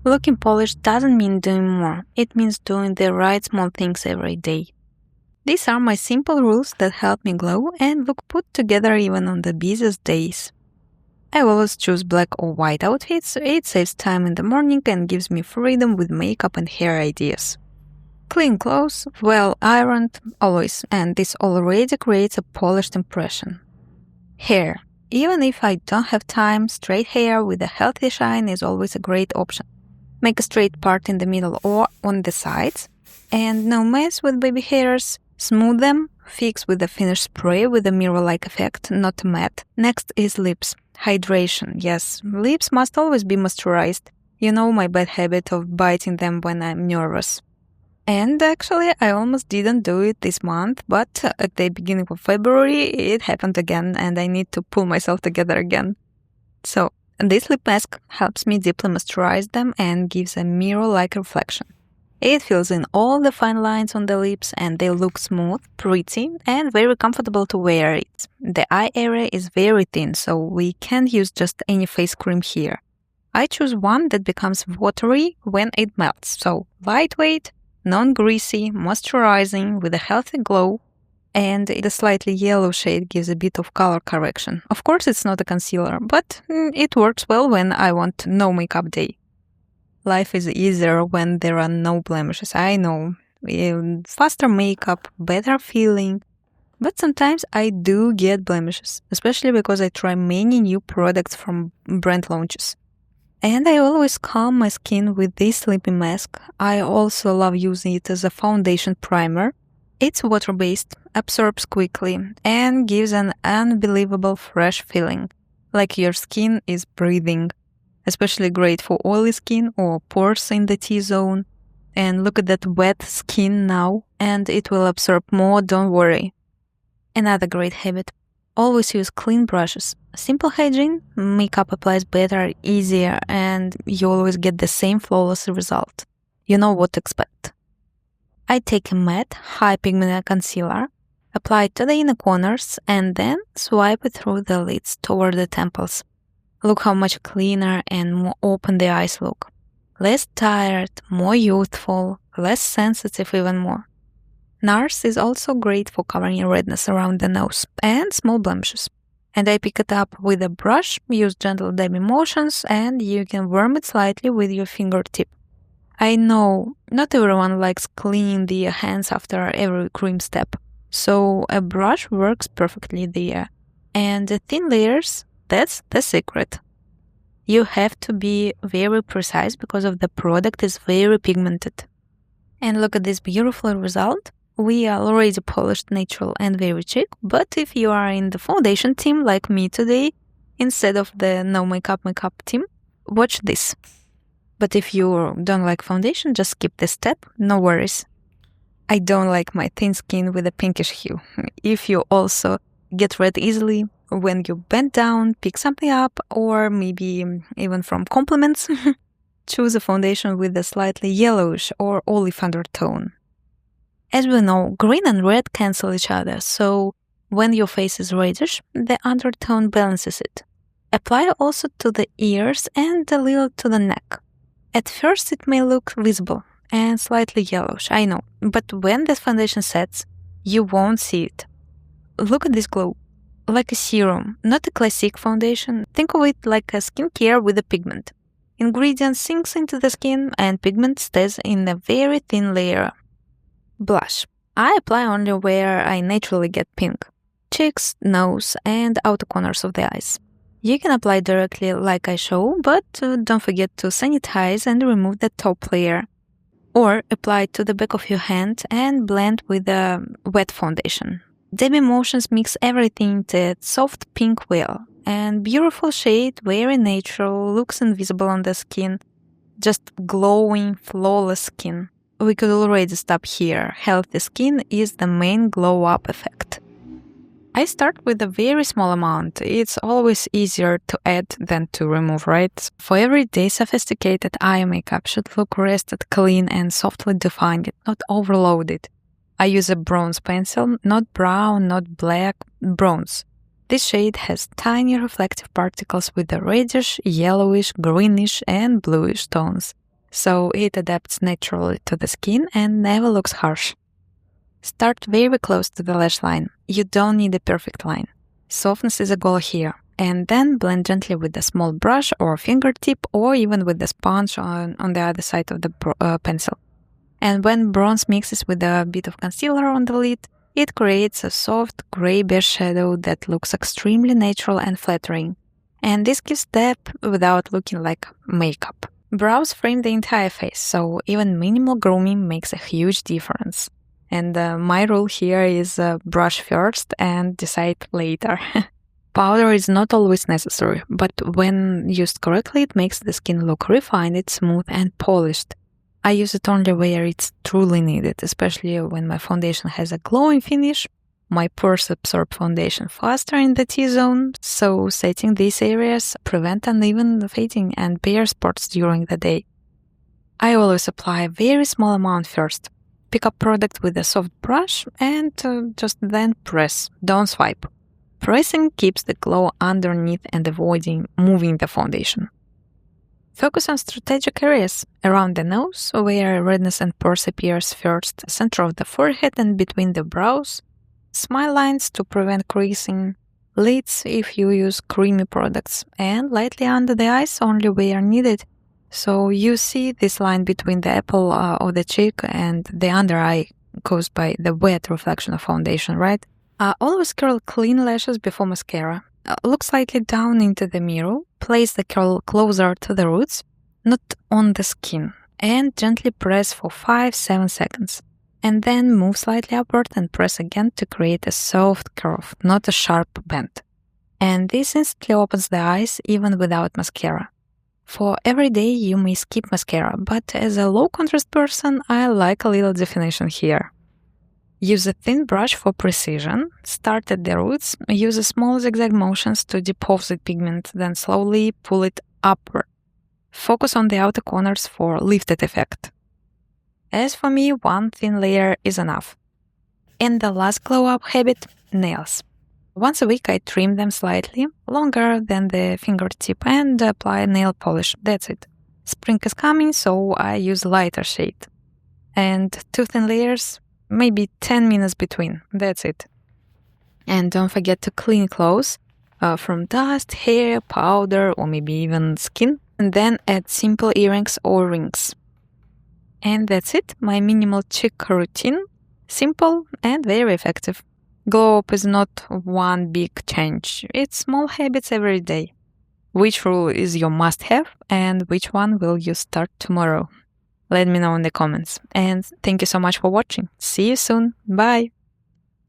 Looking polished doesn't mean doing more, it means doing the right small things every day. These are my simple rules that help me glow and look put together even on the busiest days. I always choose black or white outfits, it saves time in the morning and gives me freedom with makeup and hair ideas. Clean clothes, well ironed, always, and this already creates a polished impression. Hair. Even if I don't have time, straight hair with a healthy shine is always a great option. Make a straight part in the middle or on the sides, and no mess with baby hairs. Smooth them, fix with a finish spray with a mirror-like effect, not matte. Next is lips. Hydration, yes, lips must always be moisturized. You know my bad habit of biting them when I'm nervous. And actually, I almost didn't do it this month, but at the beginning of February, it happened again and I need to pull myself together again. So, this lip mask helps me deeply moisturize them and gives a mirror-like reflection. It fills in all the fine lines on the lips and they look smooth, pretty, and very comfortable to wear it. The eye area is very thin, so we can't use just any face cream here. I choose one that becomes watery when it melts, so lightweight, non-greasy, moisturizing, with a healthy glow, and the slightly yellow shade gives a bit of color correction. Of course, it's not a concealer, but it works well when I want no makeup day. Life is easier when there are no blemishes, I know. Faster makeup, better feeling. But sometimes I do get blemishes, especially because I try many new products from brand launches. And I always calm my skin with this sleeping mask. I also love using it as a foundation primer. It's water-based, absorbs quickly, and gives an unbelievable fresh feeling, like your skin is breathing. Especially great for oily skin or pores in the T-zone. And look at that wet skin now, and it will absorb more, don't worry. Another great habit. Always use clean brushes. Simple hygiene, makeup applies better, easier, and you always get the same flawless result. You know what to expect. I take a matte, high pigment concealer, apply it to the inner corners, and then swipe it through the lids toward the temples. Look how much cleaner and more open the eyes look. Less tired, more youthful, less sensitive even more. NARS is also great for covering redness around the nose and small blemishes. And I pick it up with a brush, use gentle dabbing motions, and you can warm it slightly with your fingertip. I know not everyone likes cleaning their hands after every cream step, so a brush works perfectly there. And the thin layers, that's the secret. You have to be very precise because of the product is very pigmented. And look at this beautiful result. We are already polished, natural, and very chic, but if you are in the foundation team like me today, instead of the no makeup team, watch this. But if you don't like foundation, just skip this step, no worries. I don't like my thin skin with a pinkish hue. If you also get red easily, when you bend down, pick something up, or maybe even from compliments, choose a foundation with a slightly yellowish or olive undertone. As we know, green and red cancel each other, so when your face is reddish, the undertone balances it. Apply also to the ears and a little to the neck. At first it may look visible and slightly yellowish, I know, but when the foundation sets, you won't see it. Look at this glow. Like a serum, not a classic foundation. Think of it like a skincare with a pigment. Ingredient sinks into the skin and pigment stays in a very thin layer. Blush. I apply only where I naturally get pink. Cheeks, nose, and outer corners of the eyes. You can apply directly like I show, but don't forget to sanitize and remove the top layer. Or apply it to the back of your hand and blend with a wet foundation. Dabbing motions mix everything into a soft pink well, and beautiful shade, very natural, looks invisible on the skin, just glowing, flawless skin. We could already stop here. Healthy skin is the main glow-up effect. I start with a very small amount. It's always easier to add than to remove, right? For everyday sophisticated eye makeup should look rested, clean, and softly defined, not overloaded. I use a bronze pencil, not brown, not black, bronze. This shade has tiny reflective particles with the reddish, yellowish, greenish, and bluish tones. so it adapts naturally to the skin and never looks harsh. Start very close to the lash line. You don't need a perfect line. Softness is a goal here. And then blend gently with a small brush or fingertip, or even with the sponge on the other side of the pencil. And when bronze mixes with a bit of concealer on the lid, it creates a soft gray-beige shadow that looks extremely natural and flattering. And this gives depth without looking like makeup. Brows frame the entire face, so even minimal grooming makes a huge difference. And my rule here is brush first and decide later. Powder is not always necessary, but when used correctly, it makes the skin look refined, smooth, and polished. I use it only where it's truly needed, especially when my foundation has a glowing finish. My pores absorb foundation faster in the T-zone, so setting these areas prevent uneven fading and bare spots during the day. I always apply a very small amount first. Pick up product with a soft brush and just then press, don't swipe. Pressing keeps the glow underneath and avoiding moving the foundation. Focus on strategic areas around the nose, where redness and pores appears first, center of the forehead and between the brows, smile lines to prevent creasing, lids if you use creamy products, and lightly under the eyes only where needed. So you see this line between the apple of the cheek and the under eye caused by the wet reflection of foundation, right? Always curl clean lashes before mascara. Look slightly down into the mirror, place the curl closer to the roots, not on the skin, and gently press for 5-7 seconds. And then move slightly upward and press again to create a soft curve, not a sharp bend. And this instantly opens the eyes even without mascara. For every day you may skip mascara, but as a low contrast person, I like a little definition here. Use a thin brush for precision, start at the roots, use a small zigzag motions to deposit pigment, then slowly pull it upward. Focus on the outer corners for lifted effect. As for me, one thin layer is enough. And the last glow-up habit, nails. Once a week I trim them slightly, longer than the fingertip, and apply nail polish, that's it. Spring is coming, so I use lighter shade. And 2 thin layers, maybe 10 minutes between, that's it. And don't forget to clean clothes from dust, hair, powder, or maybe even skin, and then add simple earrings or rings. And that's it, my minimal Chic routine, simple and very effective. Glow up is not one big change, it's small habits every day. Which rule is your must-have and which one will you start tomorrow? Let me know in the comments. And thank you so much for watching. See you soon. Bye!